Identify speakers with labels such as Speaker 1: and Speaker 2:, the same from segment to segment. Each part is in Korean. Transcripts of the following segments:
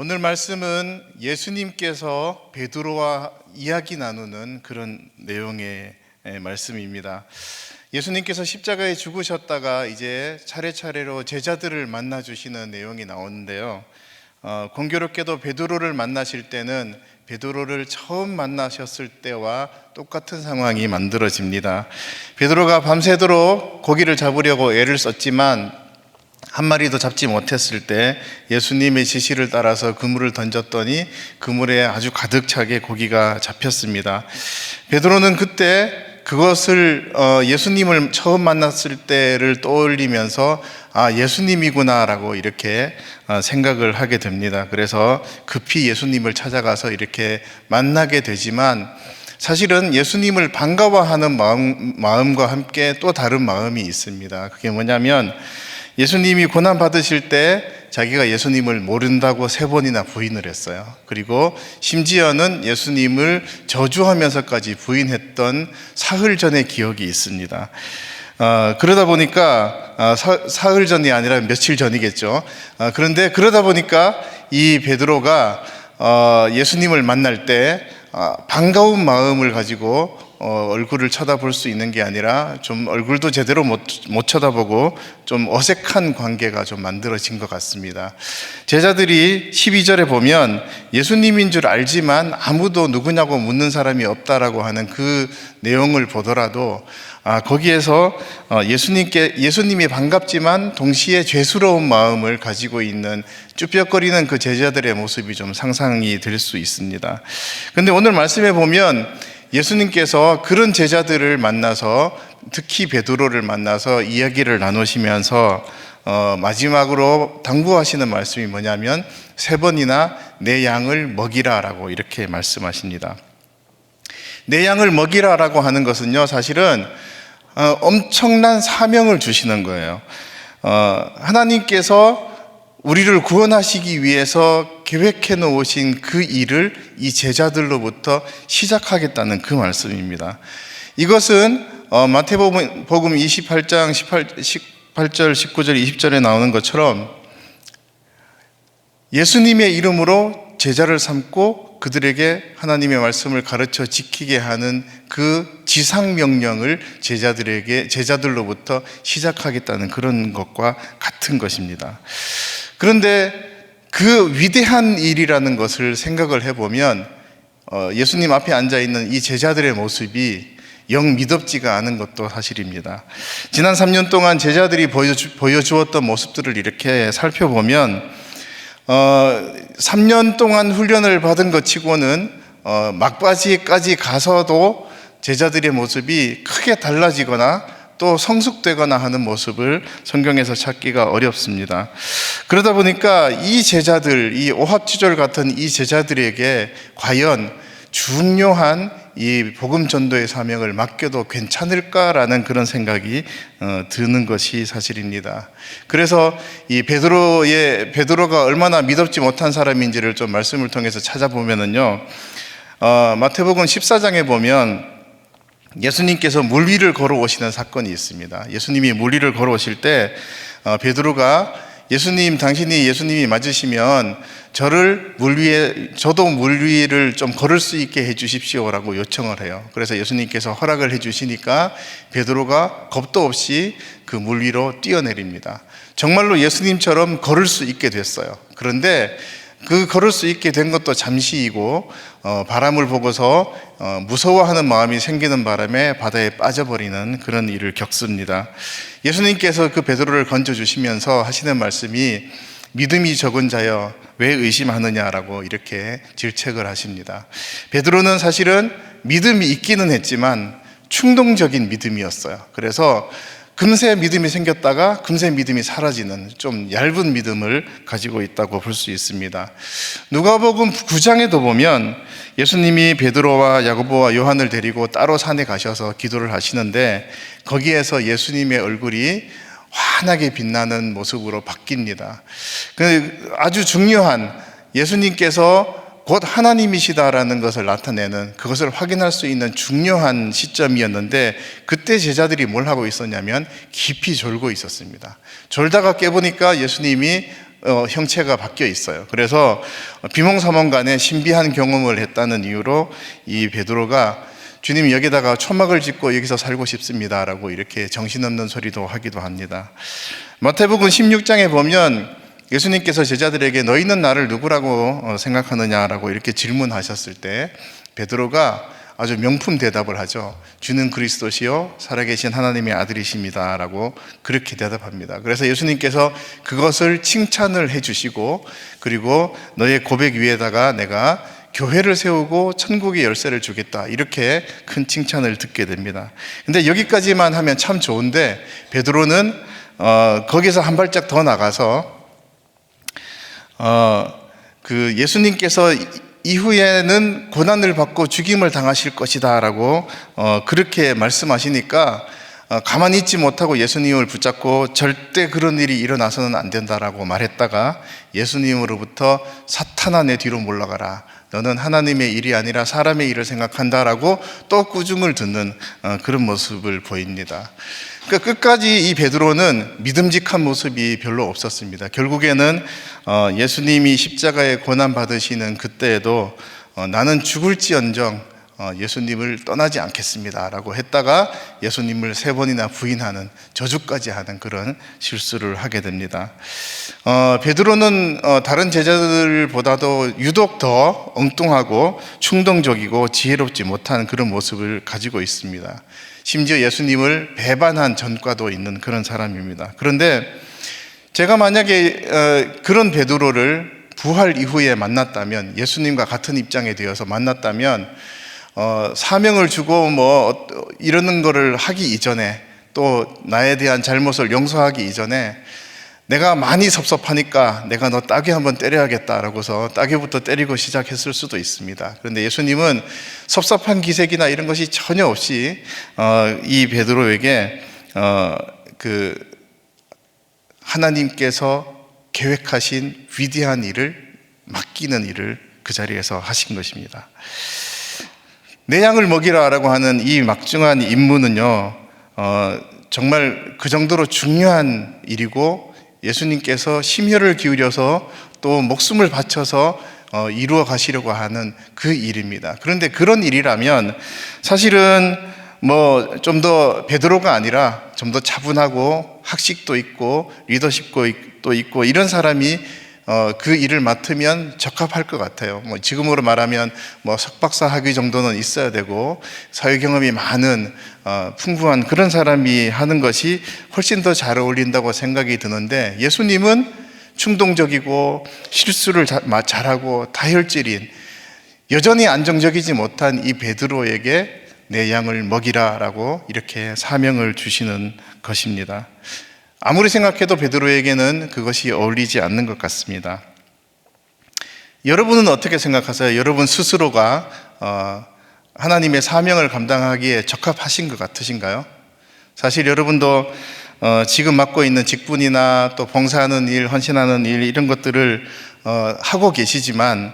Speaker 1: 오늘 말씀은 예수님께서 베드로와 이야기 나누는 그런 내용의 말씀입니다. 예수님께서 십자가에 죽으셨다가 이제 차례차례로 제자들을 만나 주시는 내용이 나오는데요. 공교롭게도 베드로를 만나실 때는 베드로를 처음 만나셨을 때와 똑같은 상황이 만들어집니다. 베드로가 밤새도록 고기를 잡으려고 애를 썼지만 한 마리도 잡지 못했을 때 예수님의 지시를 따라서 그물을 던졌더니 그물에 아주 가득 차게 고기가 잡혔습니다. 베드로는 그때 그것을 예수님을 처음 만났을 때를 떠올리면서 예수님이구나 라고 이렇게 생각을 하게 됩니다. 그래서 급히 예수님을 찾아가서 이렇게 만나게 되지만 사실은 예수님을 반가워하는 마음과 함께 또 다른 마음이 있습니다. 그게 뭐냐면 예수님이 고난 받으실 때 자기가 예수님을 모른다고 3번이나 부인을 했어요. 그리고 심지어는 예수님을 저주하면서까지 부인했던 사흘 전의 기억이 있습니다. 그러다 보니까 사흘 전이 아니라 며칠 전이겠죠. 그런데 그러다 보니까 이 베드로가 예수님을 만날 때 반가운 마음을 가지고 얼굴을 쳐다볼 수 있는 게 아니라 좀 얼굴도 제대로 못 쳐다보고 좀 어색한 관계가 좀 만들어진 것 같습니다. 제자들이 12절에 보면 예수님인 줄 알지만 아무도 누구냐고 묻는 사람이 없다라고 하는 그 내용을 보더라도 거기에서 예수님이 반갑지만 동시에 죄스러운 마음을 가지고 있는 쭈뼛거리는 그 제자들의 모습이 좀 상상이 될 수 있습니다. 그런데 오늘 말씀에 보면 예수님께서 그런 제자들을 만나서 특히 베드로를 만나서 이야기를 나누시면서 마지막으로 당부하시는 말씀이 뭐냐면 3번이나 내 양을 먹이라 라고 이렇게 말씀하십니다. 내 양을 먹이라 라고 하는 것은요, 사실은 엄청난 사명을 주시는 거예요. 하나님께서 우리를 구원하시기 위해서 계획해 놓으신 그 일을 이 제자들로부터 시작하겠다는 그 말씀입니다. 이것은 마태복음 28장 18절, 19절, 20절에 나오는 것처럼 예수님의 이름으로 제자를 삼고 그들에게 하나님의 말씀을 가르쳐 지키게 하는 그 지상명령을 제자들로부터 시작하겠다는 그런 것과 같은 것입니다. 그런데 그 위대한 일이라는 것을 생각을 해보면 예수님 앞에 앉아있는 이 제자들의 모습이 영 미덥지가 않은 것도 사실입니다. 지난 3년 동안 제자들이 보여주었던 모습들을 이렇게 살펴보면 3년 동안 훈련을 받은 것 치고는 막바지까지 가서도 제자들의 모습이 크게 달라지거나 또 성숙되거나 하는 모습을 성경에서 찾기가 어렵습니다. 그러다 보니까 이 제자들, 이 오합지졸 같은 이 제자들에게 과연 중요한 이 복음 전도의 사명을 맡겨도 괜찮을까라는 그런 생각이 드는 것이 사실입니다. 그래서 이 베드로가 얼마나 믿었지 못한 사람인지를 좀 말씀을 통해서 찾아보면은요, 마태복음 14장에 보면 예수님께서 물 위를 걸어오시는 사건이 있습니다. 예수님이 물 위를 걸어오실 때 베드로가 예수님, 당신이 예수님이 맞으시면 저도 물 위를 좀 걸을 수 있게 해 주십시오라고 요청을 해요. 그래서 예수님께서 허락을 해 주시니까 베드로가 겁도 없이 그 물 위로 뛰어내립니다. 정말로 예수님처럼 걸을 수 있게 됐어요. 그런데 그 걸을 수 있게 된 것도 잠시이고 바람을 보고서 무서워하는 마음이 생기는 바람에 바다에 빠져버리는 그런 일을 겪습니다. 예수님께서 그 베드로를 건져주시면서 하시는 말씀이 믿음이 적은 자여 왜 의심하느냐라고 이렇게 질책을 하십니다. 베드로는 사실은 믿음이 있기는 했지만 충동적인 믿음이었어요. 그래서 금세 믿음이 생겼다가 금세 믿음이 사라지는 좀 얇은 믿음을 가지고 있다고 볼 수 있습니다. 누가복음 9장에도 보면 예수님이 베드로와 야고보와 요한을 데리고 따로 산에 가셔서 기도를 하시는데 거기에서 예수님의 얼굴이 환하게 빛나는 모습으로 바뀝니다. 아주 중요한 예수님께서 곧 하나님이시다라는 것을 나타내는, 그것을 확인할 수 있는 중요한 시점이었는데 그때 제자들이 뭘 하고 있었냐면 깊이 졸고 있었습니다. 졸다가 깨보니까 예수님이 형체가 바뀌어 있어요. 그래서 비몽사몽간에 신비한 경험을 했다는 이유로 이 베드로가 주님 여기다가 초막을 짓고 여기서 살고 싶습니다라고 이렇게 정신없는 소리도 하기도 합니다. 마태복음 16장에 보면 예수님께서 제자들에게 너희는 나를 누구라고 생각하느냐라고 이렇게 질문하셨을 때 베드로가 아주 명품 대답을 하죠. 주는 그리스도시요 살아계신 하나님의 아들이십니다 라고 그렇게 대답합니다. 그래서 예수님께서 그것을 칭찬을 해주시고, 그리고 너의 고백 위에다가 내가 교회를 세우고 천국의 열쇠를 주겠다, 이렇게 큰 칭찬을 듣게 됩니다. 근데 여기까지만 하면 참 좋은데 베드로는 거기서 한 발짝 더 나가서 그 예수님께서 이후에는 고난을 받고 죽임을 당하실 것이다 라고 그렇게 말씀하시니까 가만히 있지 못하고 예수님을 붙잡고 절대 그런 일이 일어나서는 안 된다라고 말했다가 예수님으로부터 사탄아 내 뒤로 물러가라, 너는 하나님의 일이 아니라 사람의 일을 생각한다라고 또 꾸중을 듣는 그런 모습을 보입니다. 그러니까 끝까지 이 베드로는 믿음직한 모습이 별로 없었습니다. 결국에는 예수님이 십자가에 고난 받으시는 그때에도 나는 죽을지언정 예수님을 떠나지 않겠습니다 라고 했다가 예수님을 3번이나 부인하는, 저주까지 하는 그런 실수를 하게 됩니다. 베드로는 다른 제자들보다도 유독 더 엉뚱하고 충동적이고 지혜롭지 못한 그런 모습을 가지고 있습니다. 심지어 예수님을 배반한 전과도 있는 그런 사람입니다. 그런데 제가 만약에 그런 베드로를 부활 이후에 만났다면, 예수님과 같은 입장에 되어서 만났다면 사명을 주고 뭐 이러는 거를 하기 이전에, 또 나에 대한 잘못을 용서하기 이전에 내가 많이 섭섭하니까 내가 너 따귀 한번 때려야겠다라고서 따귀부터 때리고 시작했을 수도 있습니다. 그런데 예수님은 섭섭한 기색이나 이런 것이 전혀 없이 이 베드로에게 그 하나님께서 계획하신 위대한 일을 맡기는 일을 그 자리에서 하신 것입니다. 내 양을 먹이라라고 하는 이 막중한 임무는요, 정말 그 정도로 중요한 일이고 예수님께서 심혈을 기울여서 또 목숨을 바쳐서 이루어 가시려고 하는 그 일입니다. 그런데 그런 일이라면 사실은 뭐 좀 더 베드로가 아니라 좀 더 차분하고 학식도 있고 리더십도 있고 이런 사람이 그 일을 맡으면 적합할 것 같아요. 뭐 지금으로 말하면 뭐 석박사 학위 정도는 있어야 되고 사회 경험이 많은 풍부한 그런 사람이 하는 것이 훨씬 더 잘 어울린다고 생각이 드는데, 예수님은 충동적이고 실수를 잘하고 다혈질인, 여전히 안정적이지 못한 이 베드로에게 내 양을 먹이라라고 이렇게 사명을 주시는 것입니다. 아무리 생각해도 베드로에게는 그것이 어울리지 않는 것 같습니다. 여러분은 어떻게 생각하세요? 여러분 스스로가 하나님의 사명을 감당하기에 적합하신 것 같으신가요? 사실 여러분도 지금 맡고 있는 직분이나 또 봉사하는 일, 헌신하는 일, 이런 것들을 하고 계시지만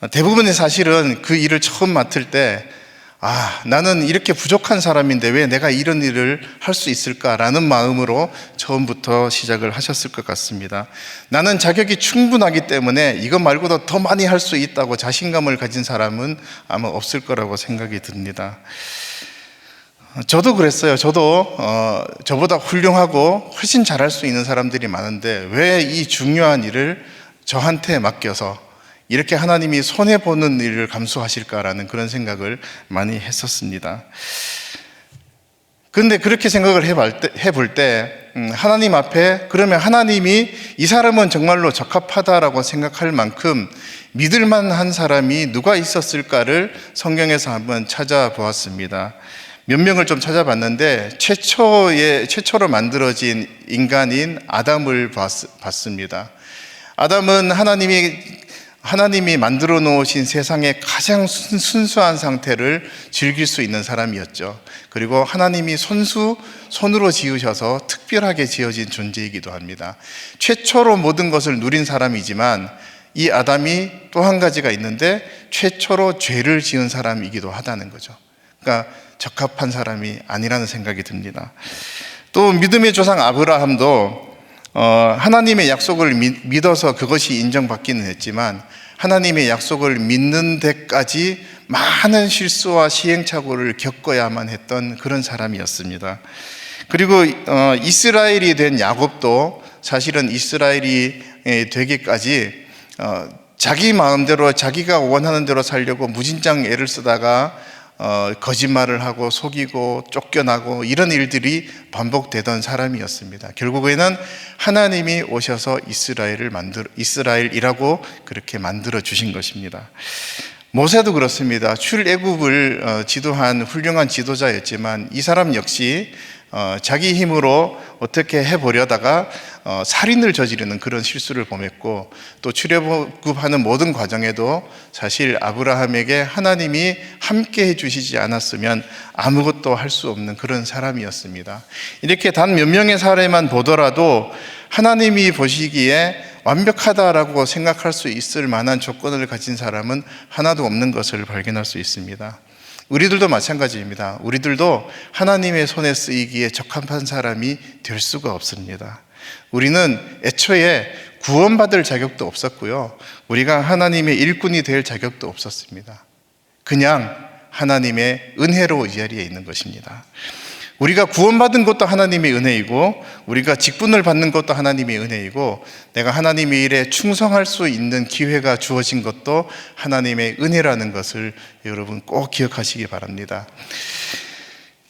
Speaker 1: 대부분의 사실은 그 일을 처음 맡을 때 나는 이렇게 부족한 사람인데 왜 내가 이런 일을 할 수 있을까라는 마음으로 처음부터 시작을 하셨을 것 같습니다. 나는 자격이 충분하기 때문에 이것 말고도 더 많이 할 수 있다고 자신감을 가진 사람은 아마 없을 거라고 생각이 듭니다. 저도 그랬어요. 저도 저보다 훌륭하고 훨씬 잘할 수 있는 사람들이 많은데 왜 이 중요한 일을 저한테 맡겨서 이렇게 하나님이 손해보는 일을 감수하실까라는 그런 생각을 많이 했었습니다. 그런데 그렇게 생각을 해볼 때 하나님 앞에, 그러면 하나님이 이 사람은 정말로 적합하다라고 생각할 만큼 믿을 만한 사람이 누가 있었을까를 성경에서 한번 찾아보았습니다. 몇 명을 좀 찾아봤는데 최초로 만들어진 인간인 아담을 봤습니다. 아담은 하나님이 만들어 놓으신 세상의 가장 순수한 상태를 즐길 수 있는 사람이었죠. 그리고 하나님이 손으로 지으셔서 특별하게 지어진 존재이기도 합니다. 최초로 모든 것을 누린 사람이지만 이 아담이 또 한 가지가 있는데 최초로 죄를 지은 사람이기도 하다는 거죠. 그러니까 적합한 사람이 아니라는 생각이 듭니다. 또 믿음의 조상 아브라함도 하나님의 약속을 믿어서 그것이 인정받기는 했지만 하나님의 약속을 믿는 데까지 많은 실수와 시행착오를 겪어야만 했던 그런 사람이었습니다. 그리고 이스라엘이 된 야곱도 사실은 이스라엘이 되기까지 자기 마음대로 자기가 원하는 대로 살려고 무진장 애를 쓰다가 거짓말을 하고 속이고 쫓겨나고 이런 일들이 반복되던 사람이었습니다. 결국에는 하나님이 오셔서 이스라엘이라고 그렇게 만들어 주신 것입니다. 모세도 그렇습니다. 출애굽을 지도한 훌륭한 지도자였지만 이 사람 역시 자기 힘으로 어떻게 해보려다가 살인을 저지르는 그런 실수를 범했고, 또 출애굽하는 모든 과정에도 사실 아브라함에게 하나님이 함께 해주시지 않았으면 아무것도 할 수 없는 그런 사람이었습니다. 이렇게 단 몇 명의 사례만 보더라도 하나님이 보시기에 완벽하다라고 생각할 수 있을 만한 조건을 가진 사람은 하나도 없는 것을 발견할 수 있습니다. 우리들도 마찬가지입니다. 우리들도 하나님의 손에 쓰이기에 적합한 사람이 될 수가 없습니다. 우리는 애초에 구원받을 자격도 없었고요, 우리가 하나님의 일꾼이 될 자격도 없었습니다. 그냥 하나님의 은혜로 이 자리에 있는 것입니다. 우리가 구원받은 것도 하나님의 은혜이고, 우리가 직분을 받는 것도 하나님의 은혜이고, 내가 하나님의 일에 충성할 수 있는 기회가 주어진 것도 하나님의 은혜라는 것을 여러분 꼭 기억하시기 바랍니다.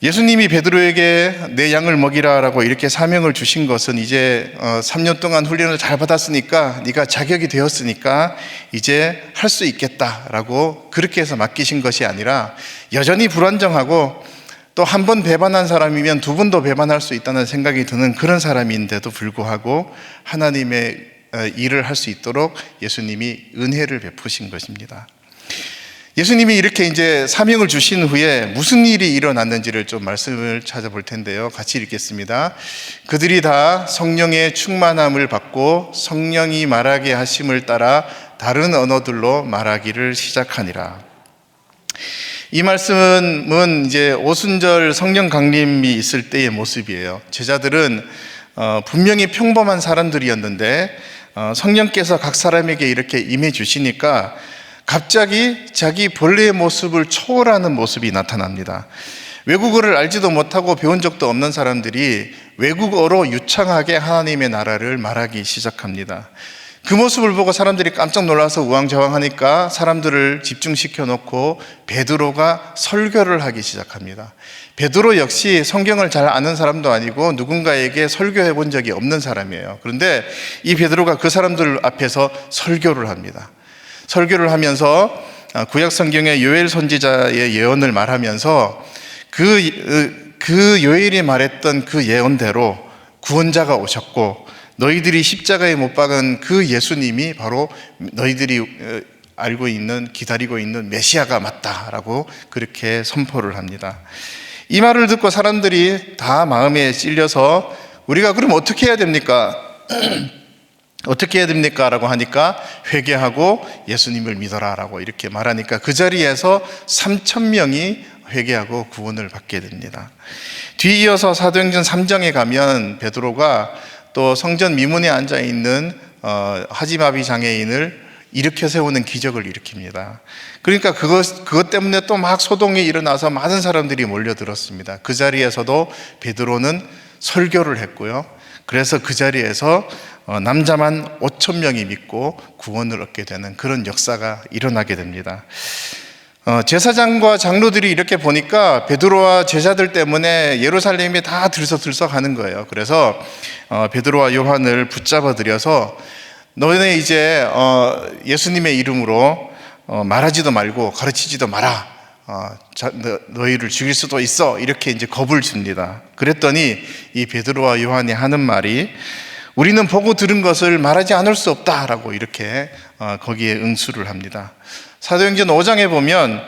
Speaker 1: 예수님이 베드로에게 내 양을 먹이라라고 이렇게 사명을 주신 것은 이제 3년 동안 훈련을 잘 받았으니까, 네가 자격이 되었으니까 이제 할 수 있겠다라고 그렇게 해서 맡기신 것이 아니라, 여전히 불안정하고 또 한 번 배반한 사람이면 두 번 더 배반할 수 있다는 생각이 드는 그런 사람인데도 불구하고 하나님의 일을 할 수 있도록 예수님이 은혜를 베푸신 것입니다. 예수님이 이렇게 이제 사명을 주신 후에 무슨 일이 일어났는지를 좀 말씀을 찾아볼 텐데요. 같이 읽겠습니다. 그들이 다 성령의 충만함을 받고 성령이 말하게 하심을 따라 다른 언어들로 말하기를 시작하니라. 이 말씀은 이제 오순절 성령 강림이 있을 때의 모습이에요. 제자들은 분명히 평범한 사람들이었는데 성령께서 각 사람에게 이렇게 임해 주시니까 갑자기 자기 본래의 모습을 초월하는 모습이 나타납니다. 외국어를 알지도 못하고 배운 적도 없는 사람들이 외국어로 유창하게 하나님의 나라를 말하기 시작합니다. 그 모습을 보고 사람들이 깜짝 놀라서 우왕좌왕하니까 사람들을 집중시켜 놓고 베드로가 설교를 하기 시작합니다. 베드로 역시 성경을 잘 아는 사람도 아니고 누군가에게 설교해 본 적이 없는 사람이에요. 그런데 이 베드로가 그 사람들 앞에서 설교를 합니다. 설교를 하면서 구약 성경의 요엘 선지자의 예언을 말하면서 그 요엘이 말했던 그 예언대로 구원자가 오셨고, 너희들이 십자가에 못 박은 그 예수님이 바로 너희들이 알고 있는, 기다리고 있는 메시아가 맞다라고 그렇게 선포를 합니다. 이 말을 듣고 사람들이 다 마음에 찔려서 우리가 그럼 어떻게 해야 됩니까? 어떻게 해야 됩니까? 라고 하니까 회개하고 예수님을 믿어라 라고 이렇게 말하니까 그 자리에서 3,000명이 회개하고 구원을 받게 됩니다. 뒤이어서 사도행전 3장에 가면 베드로가 또 성전 미문에 앉아있는 하지마비 장애인을 일으켜 세우는 기적을 일으킵니다. 그러니까 그것 때문에 또 막 소동이 일어나서 많은 사람들이 몰려들었습니다. 그 자리에서도 베드로는 설교를 했고요. 그래서 그 자리에서 남자만 5,000명이 믿고 구원을 얻게 되는 그런 역사가 일어나게 됩니다. 제사장과 장로들이 이렇게 보니까 베드로와 제자들 때문에 예루살렘이 다 들썩들썩하는 거예요. 그래서 베드로와 요한을 붙잡아 들여서 너네 이제 예수님의 이름으로 말하지도 말고 가르치지도 마라. 너희를 죽일 수도 있어. 이렇게 이제 겁을 줍니다. 그랬더니 이 베드로와 요한이 하는 말이, 우리는 보고 들은 것을 말하지 않을 수 없다라고 이렇게 거기에 응수를 합니다. 사도행전 5장에 보면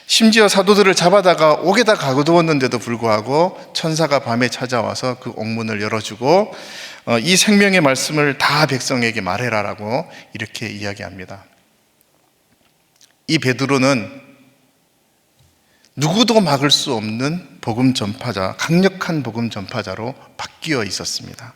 Speaker 1: 심지어 사도들을 잡아다가 옥에다 가두었는데도 불구하고 천사가 밤에 찾아와서 그 옥문을 열어주고 이 생명의 말씀을 다 백성에게 말해라라고 이렇게 이야기합니다. 이 베드로는 누구도 막을 수 없는 복음 전파자, 강력한 복음 전파자로 바뀌어 있었습니다.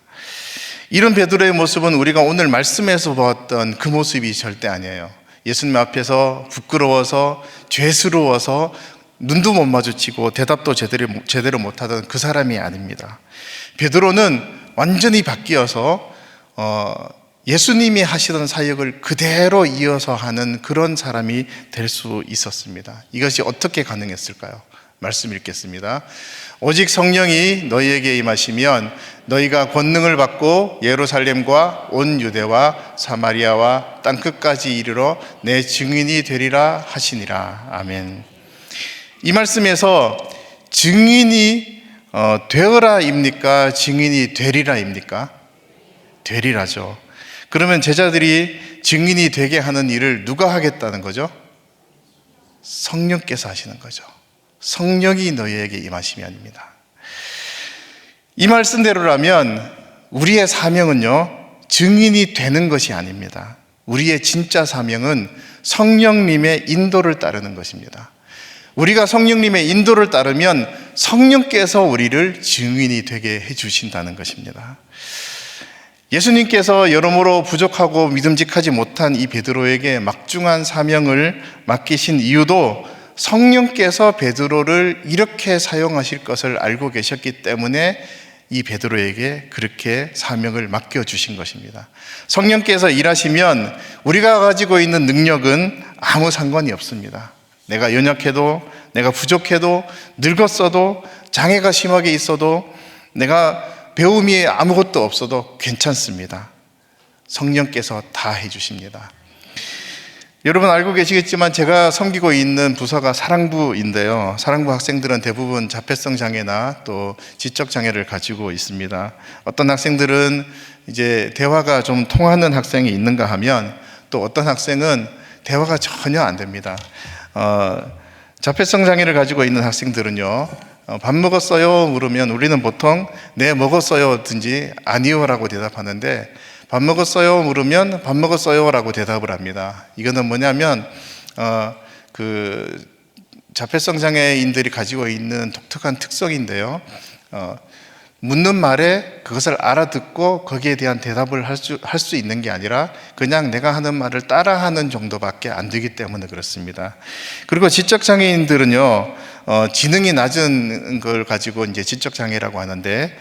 Speaker 1: 이런 베드로의 모습은 우리가 오늘 말씀에서 보았던 그 모습이 절대 아니에요. 예수님 앞에서 부끄러워서 죄스러워서 눈도 못 마주치고 대답도 제대로 못하던 그 사람이 아닙니다. 베드로는 완전히 바뀌어서 예수님이 하시던 사역을 그대로 이어서 하는 그런 사람이 될 수 있었습니다. 이것이 어떻게 가능했을까요? 말씀 읽겠습니다. 오직 성령이 너희에게 임하시면 너희가 권능을 받고 예루살렘과 온 유대와 사마리아와 땅끝까지 이르러 내 증인이 되리라 하시니라. 아멘. 이 말씀에서 증인이 되어라입니까? 증인이 되리라입니까? 되리라죠. 그러면 제자들이 증인이 되게 하는 일을 누가 하겠다는 거죠? 성령께서 하시는 거죠. 성령이 너희에게 임하시면입니다. 이 말씀대로라면 우리의 사명은요, 증인이 되는 것이 아닙니다. 우리의 진짜 사명은 성령님의 인도를 따르는 것입니다. 우리가 성령님의 인도를 따르면 성령께서 우리를 증인이 되게 해주신다는 것입니다. 예수님께서 여러모로 부족하고 믿음직하지 못한 이 베드로에게 막중한 사명을 맡기신 이유도 성령께서 베드로를 이렇게 사용하실 것을 알고 계셨기 때문에 이 베드로에게 그렇게 사명을 맡겨주신 것입니다. 성령께서 일하시면 우리가 가지고 있는 능력은 아무 상관이 없습니다. 내가 연약해도, 내가 부족해도, 늙었어도, 장애가 심하게 있어도, 내가 배움이 아무것도 없어도 괜찮습니다. 성령께서 다 해주십니다. 여러분 알고 계시겠지만 제가 섬기고 있는 부서가 사랑부인데요. 사랑부 학생들은 대부분 자폐성 장애나 또 지적 장애를 가지고 있습니다. 어떤 학생들은 이제 대화가 좀 통하는 학생이 있는가 하면 또 어떤 학생은 대화가 전혀 안 됩니다. 자폐성 장애를 가지고 있는 학생들은요, 밥 먹었어요? 물으면 우리는 보통 네 먹었어요 든지 아니요 라고 대답하는데, 밥 먹었어요? 물으면 밥 먹었어요 라고 대답을 합니다. 이거는 뭐냐면 그 자폐성 장애인들이 가지고 있는 독특한 특성인데요, 묻는 말에 그것을 알아듣고 거기에 대한 대답을 할 수 있는 게 아니라 그냥 내가 하는 말을 따라하는 정도밖에 안 되기 때문에 그렇습니다. 그리고 지적장애인들은요, 지능이 낮은 걸 가지고 이제 지적장애라고 하는데,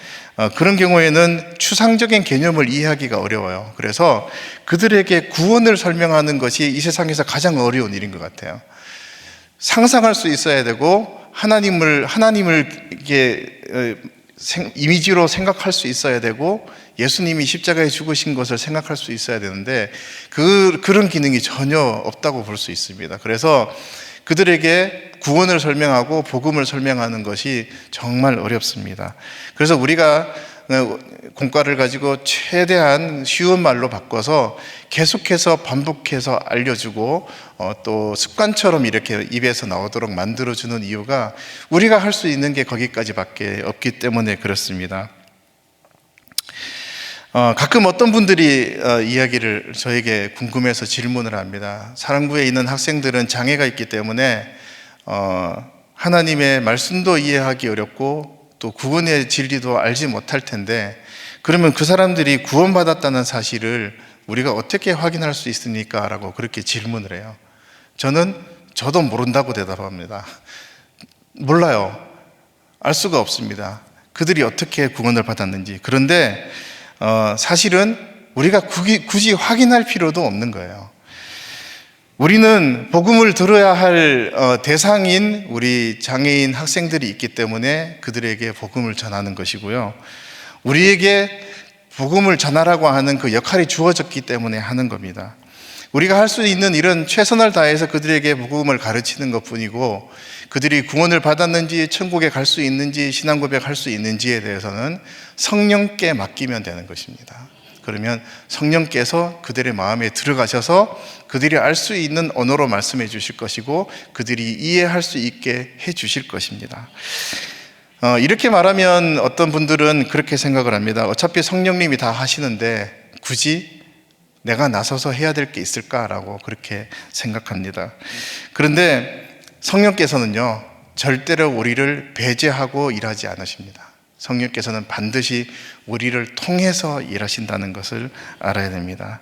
Speaker 1: 그런 경우에는 추상적인 개념을 이해하기가 어려워요. 그래서 그들에게 구원을 설명하는 것이 이 세상에서 가장 어려운 일인 것 같아요. 상상할 수 있어야 되고 하나님을 이게 이미지로 생각할 수 있어야 되고 예수님이 십자가에 죽으신 것을 생각할 수 있어야 되는데 그런 기능이 전혀 없다고 볼 수 있습니다. 그래서 그들에게 구원을 설명하고 복음을 설명하는 것이 정말 어렵습니다. 그래서 우리가 공과를 가지고 최대한 쉬운 말로 바꿔서 계속해서 반복해서 알려주고 또 습관처럼 이렇게 입에서 나오도록 만들어주는 이유가 우리가 할 수 있는 게 거기까지밖에 없기 때문에 그렇습니다. 가끔 어떤 분들이 이야기를 저에게 궁금해서 질문을 합니다. 사랑부에 있는 학생들은 장애가 있기 때문에 하나님의 말씀도 이해하기 어렵고 또 구원의 진리도 알지 못할 텐데, 그러면 그 사람들이 구원받았다는 사실을 우리가 어떻게 확인할 수 있습니까? 라고 그렇게 질문을 해요. 저도 모른다고 대답합니다. 몰라요. 알 수가 없습니다. 그들이 어떻게 구원을 받았는지. 그런데 사실은 우리가 굳이 확인할 필요도 없는 거예요. 우리는 복음을 들어야 할 대상인 우리 장애인 학생들이 있기 때문에 그들에게 복음을 전하는 것이고요, 우리에게 복음을 전하라고 하는 그 역할이 주어졌기 때문에 하는 겁니다. 우리가 할 수 있는 일은 최선을 다해서 그들에게 복음을 가르치는 것뿐이고, 그들이 구원을 받았는지 천국에 갈 수 있는지 신앙 고백할 수 있는지에 대해서는 성령께 맡기면 되는 것입니다. 그러면 성령께서 그들의 마음에 들어가셔서 그들이 알 수 있는 언어로 말씀해 주실 것이고 그들이 이해할 수 있게 해 주실 것입니다. 이렇게 말하면 어떤 분들은 그렇게 생각을 합니다. 어차피 성령님이 다 하시는데 굳이 내가 나서서 해야 될 게 있을까라고 그렇게 생각합니다. 그런데 성령께서는요, 절대로 우리를 배제하고 일하지 않으십니다. 성령께서는 반드시 우리를 통해서 일하신다는 것을 알아야 됩니다.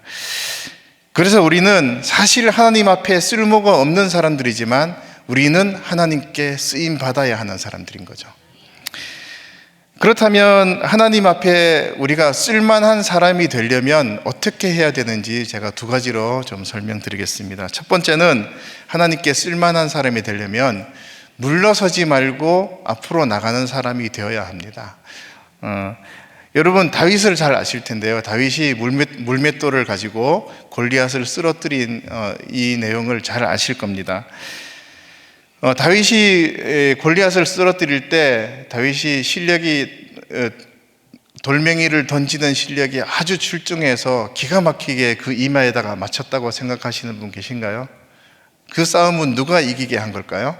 Speaker 1: 그래서 우리는 사실 하나님 앞에 쓸모가 없는 사람들이지만 우리는 하나님께 쓰임 받아야 하는 사람들인 거죠. 그렇다면 하나님 앞에 우리가 쓸만한 사람이 되려면 어떻게 해야 되는지 제가 두 가지로 좀 설명드리겠습니다. 첫 번째는 하나님께 쓸만한 사람이 되려면 물러서지 말고 앞으로 나가는 사람이 되어야 합니다. 여러분 다윗을 잘 아실 텐데요. 다윗이 물맷돌을 가지고 골리앗을 쓰러뜨린 이 내용을 잘 아실 겁니다. 다윗이 골리앗을 쓰러뜨릴 때 다윗이 실력이 돌멩이를 던지는 실력이 아주 출중해서 기가 막히게 그 이마에다가 맞췄다고 생각하시는 분 계신가요? 그 싸움은 누가 이기게 한 걸까요?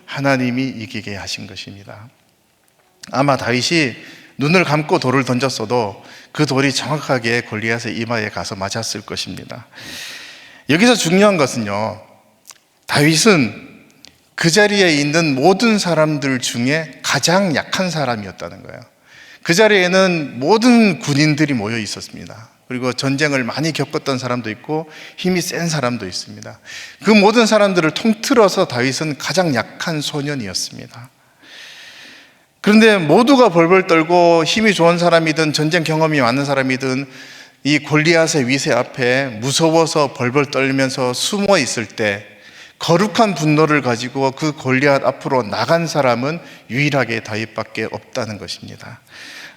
Speaker 1: 하나님이 이기게 하신 것입니다. 아마 다윗이 눈을 감고 돌을 던졌어도 그 돌이 정확하게 골리앗의 이마에 가서 맞았을 것입니다. 여기서 중요한 것은요, 다윗은 그 자리에 있는 모든 사람들 중에 가장 약한 사람이었다는 거예요. 그 자리에는 모든 군인들이 모여 있었습니다. 그리고 전쟁을 많이 겪었던 사람도 있고 힘이 센 사람도 있습니다. 그 모든 사람들을 통틀어서 다윗은 가장 약한 소년이었습니다. 그런데 모두가 벌벌 떨고 힘이 좋은 사람이든 전쟁 경험이 많은 사람이든 이 골리앗의 위세 앞에 무서워서 벌벌 떨면서 숨어 있을 때 거룩한 분노를 가지고 그 골리앗 앞으로 나간 사람은 유일하게 다윗밖에 없다는 것입니다.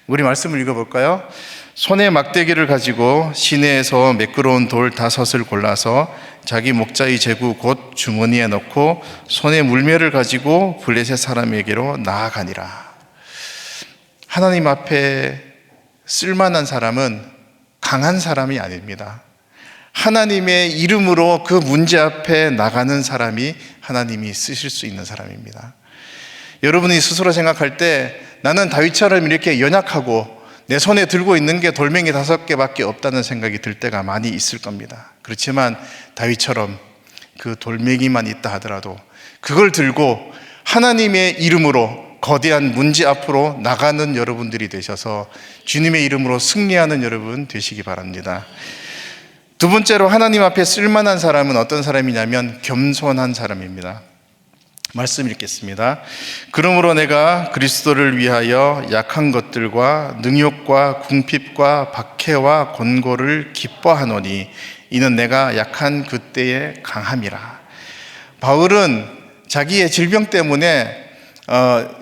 Speaker 1: 우리 말씀을 읽어볼까요? 손에 막대기를 가지고 시내에서 매끄러운 돌 5을 골라서 자기 목자의 제구 곧 주머니에 넣고 손에 물매를 가지고 블레셋 사람에게로 나아가니라. 하나님 앞에 쓸만한 사람은 강한 사람이 아닙니다. 하나님의 이름으로 그 문제 앞에 나가는 사람이 하나님이 쓰실 수 있는 사람입니다. 여러분이 스스로 생각할 때 나는 다윗처럼 이렇게 연약하고 내 손에 들고 있는 게 돌멩이 5개밖에 없다는 생각이 들 때가 많이 있을 겁니다. 그렇지만 다윗처럼 그 돌멩이만 있다 하더라도 그걸 들고 하나님의 이름으로 거대한 문제 앞으로 나가는 여러분들이 되셔서 주님의 이름으로 승리하는 여러분 되시기 바랍니다. 두 번째로 하나님 앞에 쓸만한 사람은 어떤 사람이냐면 겸손한 사람입니다. 말씀 읽겠습니다. 그러므로 내가 그리스도를 위하여 약한 것들과 능욕과 궁핍과 박해와 곤고를 기뻐하노니 이는 내가 약한 그때의 강함이라. 바울은 자기의 질병 때문에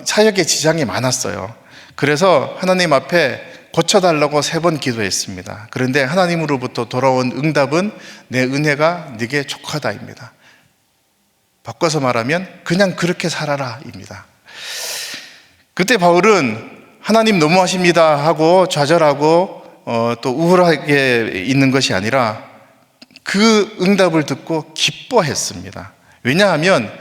Speaker 1: 사역에 지장이 많았어요. 그래서 하나님 앞에 고쳐달라고 3번 기도했습니다. 그런데 하나님으로부터 돌아온 응답은 내 은혜가 네게 족하다입니다. 바꿔서 말하면 그냥 그렇게 살아라 입니다. 그때 바울은 하나님 너무하십니다 하고 좌절하고 또 우울하게 있는 것이 아니라 그 응답을 듣고 기뻐했습니다. 왜냐하면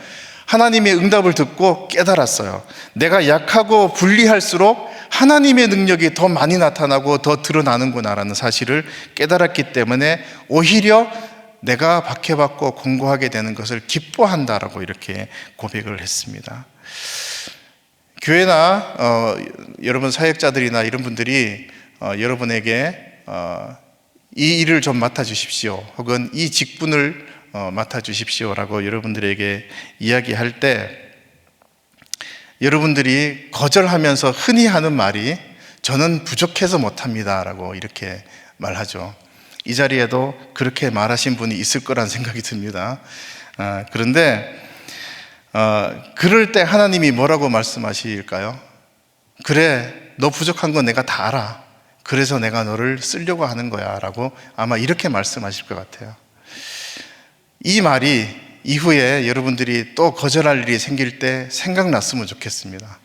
Speaker 1: 하나님의 응답을 듣고 깨달았어요. 내가 약하고 불리할수록 하나님의 능력이 더 많이 나타나고 더 드러나는구나라는 사실을 깨달았기 때문에 오히려 내가 박해받고 공고하게 되는 것을 기뻐한다라고 이렇게 고백을 했습니다. 교회나 여러분 사역자들이나 이런 분들이 여러분에게 이 일을 좀 맡아주십시오 혹은 이 직분을 맡아주십시오라고 여러분들에게 이야기할 때 여러분들이 거절하면서 흔히 하는 말이 저는 부족해서 못합니다 라고 이렇게 말하죠. 이 자리에도 그렇게 말하신 분이 있을 거란 생각이 듭니다. 그런데 그럴 때 하나님이 뭐라고 말씀하실까요? 그래, 너 부족한 건 내가 다 알아. 그래서 내가 너를 쓰려고 하는 거야 라고 아마 이렇게 말씀하실 것 같아요. 이 말이 이후에 여러분들이 또 거절할 일이 생길 때 생각났으면 좋겠습니다.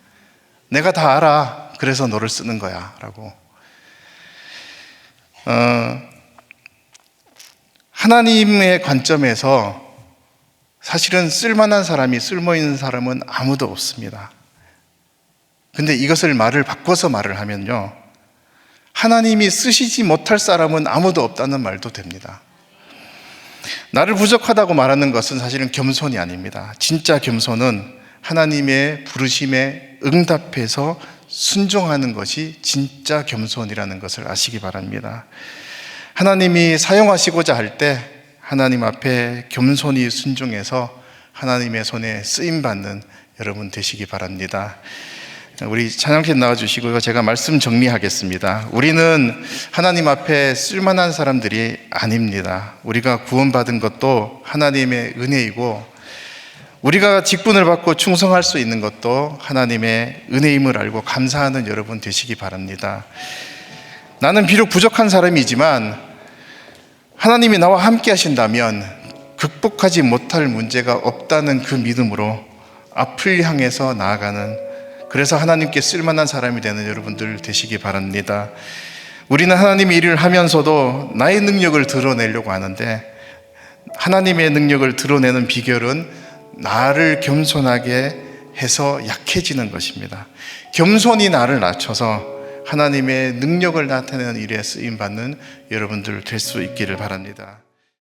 Speaker 1: 내가 다 알아. 그래서 너를 쓰는 거야 라고. 하나님의 관점에서 사실은 쓸만한 사람이 쓸모있는 사람은 아무도 없습니다. 근데 이것을 말을 바꿔서 말을 하면요, 하나님이 쓰시지 못할 사람은 아무도 없다는 말도 됩니다. 나를 부족하다고 말하는 것은 사실은 겸손이 아닙니다. 진짜 겸손은 하나님의 부르심에 응답해서 순종하는 것이 진짜 겸손이라는 것을 아시기 바랍니다. 하나님이 사용하시고자 할 때 하나님 앞에 겸손히 순종해서 하나님의 손에 쓰임받는 여러분 되시기 바랍니다. 우리 찬양팀 나와주시고요. 제가 말씀 정리하겠습니다. 우리는 하나님 앞에 쓸만한 사람들이 아닙니다. 우리가 구원받은 것도 하나님의 은혜이고, 우리가 직분을 받고 충성할 수 있는 것도 하나님의 은혜임을 알고 감사하는 여러분 되시기 바랍니다. 나는 비록 부족한 사람이지만 하나님이 나와 함께 하신다면 극복하지 못할 문제가 없다는 그 믿음으로 앞을 향해서 나아가는, 그래서 하나님께 쓸만한 사람이 되는 여러분들 되시기 바랍니다. 우리는 하나님의 일을 하면서도 나의 능력을 드러내려고 하는데, 하나님의 능력을 드러내는 비결은 나를 겸손하게 해서 약해지는 것입니다. 겸손히 나를 낮춰서 하나님의 능력을 나타내는 일에 쓰임받는 여러분들 될 수 있기를 바랍니다.